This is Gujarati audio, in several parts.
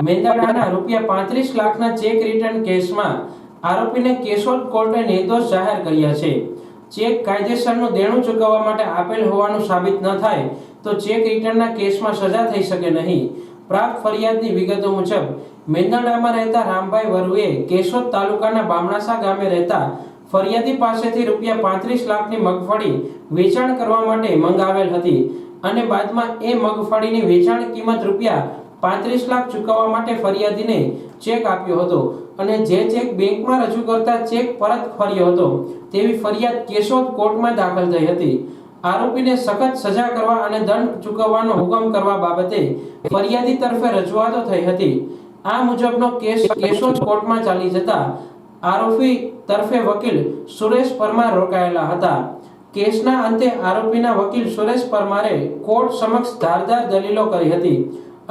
મેંદરડાના ₹35 લાખના ચેક રિટર્ન કેસમાં આરોપીને કેશોદ કોર્ટે નિર્દોષ જાહેર કર્યા છે। ચેક કાયદેસરનું દેણું ચૂકવવા માટે આપેલ હોવાનું સાબિત ન થાય તો ચેક રિટર્નના કેસમાં સજા થઈ શકે નહીં। પ્રાપ્ત ફરિયાદની વિગતો મુજબ મેંદરડામાં રહેતા રામભાઈ વરુએ કેશોદ તાલુકાના બામણાસા ગામે રહેતા ફરિયાદી પાસેથી ₹35 લાખની મગફળી વેચાણ કરવા માટે મંગાવેલ હતી અને બાદમાં એ મગફળીની વેચાણ કિંમત ₹35 લાખ ચૂકવવા માટે ફરિયાદીને ચેક આપ્યો હતો અને જે ચેક બેંકમાં રજૂ કરતા ચેક પરત ફર્યો હતો તેવી ફરિયાદ કેશોદ કોર્ટમાં દાખલ થઈ હતી। આરોપીને સખત સજા કરવા અને દંડ ચૂકવવાનો હુકમ કરવા બાબતે ફરિયાદી તરફે રજૂઆતો થઈ હતી। આ મુજબનો કેસ કેશોદ કોર્ટમાં ચાલી જતા આરોપી તરફે વકીલ સુરેશ પરમાર રોકાયેલા હતા। કેસના અંતે આરોપીના વકીલ સુરેશ પરમારે કોર્ટ સમક્ષ ધારદાર દલીલો કરી હતી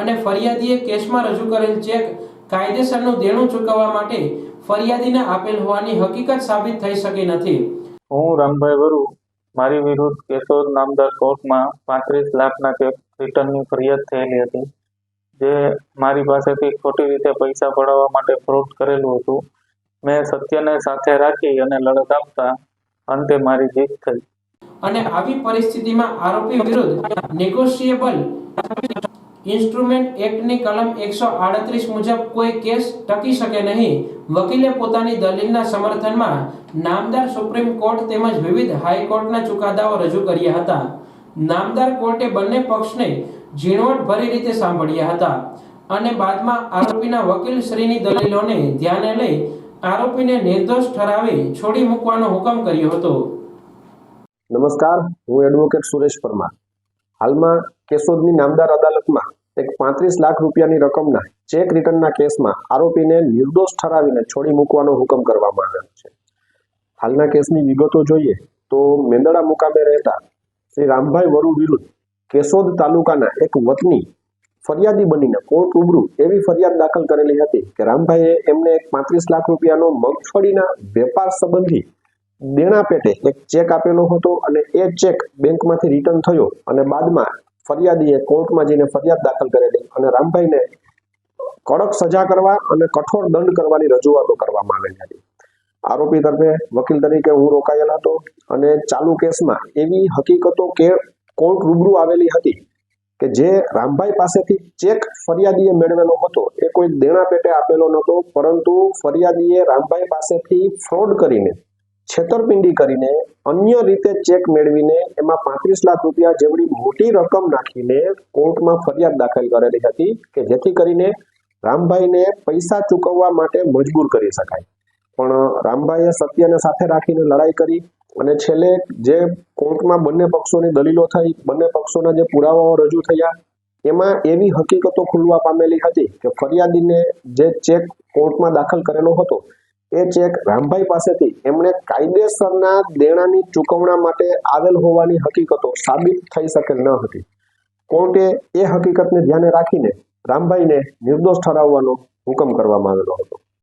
અને ફરિયાદીએ કેસમાં રજૂ કરેલ ચેક કાયદેસરનું દેણું ચૂકવવા માટે ફરિયાદીને આપેલ હોવાની હકીકત સાબિત થઈ શકી નથી। હું રામભાઈ વરુ મારી વિરુદ્ધ કેશોદ નામદાર કોર્ટમાં 35 લાખના ચેક રિટર્નની ફરિયાદ થયેલી હતી, જે મારી પાસેથી ખોટી રીતે પૈસા પડાવવા માટે ફ્રોડ કરેલું હતું। મેં સત્યને સાથે રાખી અને લડત આપતા અંતે મારી જીત થઈ। અને આવી પરિસ્થિતિમાં આરોપી વિરુદ્ધ નેગોશિયેબલ ઇન્સ્ટ્રુમેન્ટ એક્ટની કલમ 138 મુજબ કોઈ કેસ ટકી શકે નહીં। વકીલે પોતાની દલીલના સમર્થનમાં નામદાર સુપ્રીમ કોર્ટ તેમજ વિવિધ હાઈકોર્ટના ચુકાદાઓ રજૂ કર્યા હતા। નામદાર કોર્ટે બંને પક્ષને ઝીણવટભરી રીતે સાંભળ્યા હતા અને બાદમાં આરોપીના વકીલ શ્રીની દલીલોને ધ્યાને લઈ આરોપીને નિર્દોષ ઠરાવી છોડી મૂકવાનો હુકમ કર્યો હતો। નમસ્કાર, હું એડવોકેટ સુરેશ પરમાર। હાલમાં કેશોદની નામદાર અદાલતમાં એક 35 લાખ રૂપિયાની રકમના ચેક રિટર્નના કેસમાં આરોપીને નિર્દોષ ઠરાવીને છોડી મૂકવાનો હુકમ કરવામાં આવેલ છે। હાલના કેસની વિગતો જોઈએ તો મેંદરડા મુકામે રહેતા શ્રી રામભાઈ વરુ વિરુદ્ધ કેશોદ તાલુકાના એક વતની ફરિયાદી બનીને કોર્ટ રૂબરૂ એવી ફરિયાદ દાખલ કરેલી હતી કે રામભાઈએ એમને એક 35 લાખ રૂપિયાનો મગફળીના વેપાર સંબંધી દેણા પેટે એક ચેક આપેલો હતો અને એ ચેક બેંકમાંથી રિટર્ન થયો અને બાદમાં ફરિયાદીએ કોર્ટમાં જઈને ફરિયાદ દાખલ કરેલી અને રામભાઈને કડક સજા કરવા અને કઠોર દંડ કરવાની રજૂઆતો કરવામાં આવેલી હતી। આરોપી તરફે વકીલ તરીકે હું રોકાયેલ હતો અને ચાલુ કેસમાં એવી હકીકતો કે કોર્ટ રૂબરૂ આવેલી હતી કે જે રામભાઈ પાસેથી ચેક ફરિયાદીએ મેળવેલો હતો એ કોઈ દેણા પેટે આપેલો નહોતો, પરંતુ ફરિયાદીએ રામભાઈ પાસેથી ફ્રોડ કરીને, છેતરપિંડી કરીને, અન્ય રીતે ચેક મેળવીને એમાં 35 લાખ રૂપિયા જેવડી મોટી રકમ નાખીને કોર્ટમાં ફરિયાદ દાખલ કરેલી હતી કે જેથી કરીને રામભાઈને પૈસા ચૂકવવા માટે મજબૂર કરી શકાય। પણ રામભાઈએ સત્યને સાથે રાખીને લડાઈ કરી અને છેલ્લે જે કોર્ટમાં બંને પક્ષોની દલીલો થઈ, બંને પક્ષોના જે પુરાવાઓ રજૂ થયા, એમાં એવી હકીકતો ખુલવા પામેલી હતી કે ફરિયાદીને જે ચેક કોર્ટમાં દાખલ કરેલો હતો એ ચેક રામભાઈ પાસેથી એમણે કાયદેસરના દેણાની ચૂકવણા માટે આવેલ હોવાની હકીકતો સાબિત થઈ શકેલ ન હતી। કોર્ટે એ હકીકતને ધ્યાને રાખીને રામભાઈને નિર્દોષ ઠરાવવાનો હુકમ કરવામાં આવેલો હતો।